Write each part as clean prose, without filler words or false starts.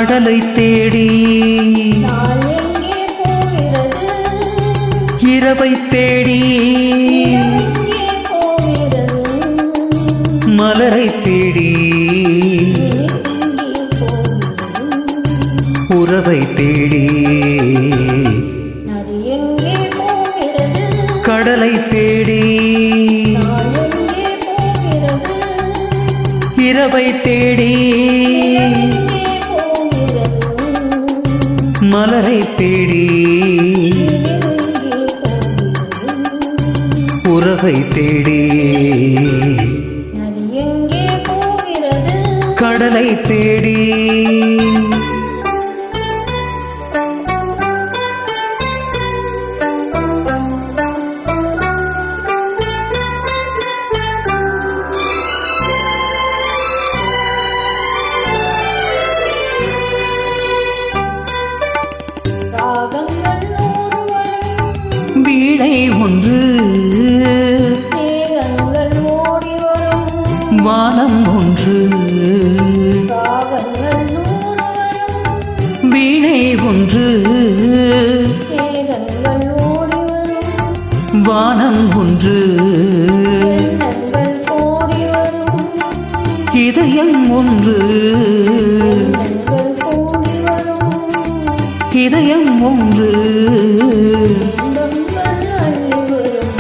கடலை தேடி நாள் எங்கே போகிறது? இரவை தேடி எங்கே போகிறது? மலரை தேடி எங்கே போகிறது? உறவை தேடி நதி எங்கே போகிறது? கடலை தேடி நாள் எங்கே போகிறது? இரவை தேடி எங்கே போகிறது? மலரை தேடி எங்கே போகிறது? உறவை தேடி நதி எங்கே போகிறது? கடலை தேடி ராகங்கள் நூறு வரும், வீணை ஒன்று மேகங்கள் ஓடி வரும். வானம் ஒன்று ராகங்கள் நூறு வரும், வீணை ஒன்று மேகங்கள் ஓடி வரும். வானம் ஒன்று எண்ணங்கள் ஓடி வரும், இதயம் ஒன்று எண்ணங்கள் ஓடி வரும். இதயம் ஒன்று இன்பங்கள் அள்ளி வரும்.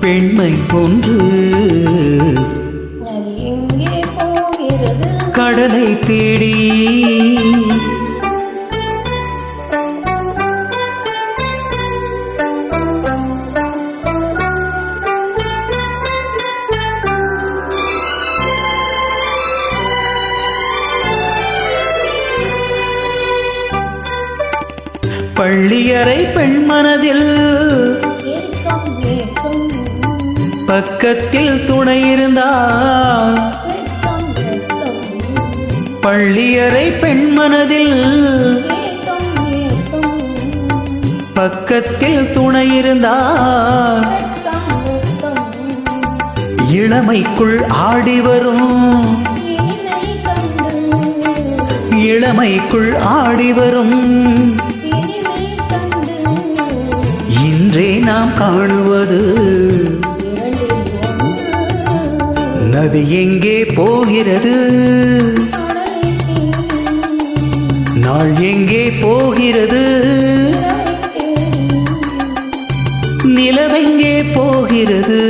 பெண்மை ஒன்று நதி எங்கே போகிறது? கடலை தேடி பள்ளியறை பெண் மனதில் ஏக்கம் ஏக்கம், பக்கத்தில் துணை இருந்தால் வெட்கம் வெட்கம். பள்ளியறை பெண் மனதில் ஏக்கம் ஏக்கம், பக்கத்தில் துணை இருந்தால் வெட்கம் வெட்கம். இளமைக்குள் ஆடி வரும் இனிமை கண்டு, இளமைக்குள் ஆடி வரும் இனிமை கண்டு. இன்றே நாம் காணுவது இரண்டில் ஒன்று, நதி எங்கே போகிறது கடலை தேடி, நாள் எங்கே போகிறது இரவை தேடி. நிலவெங்கே போகிறது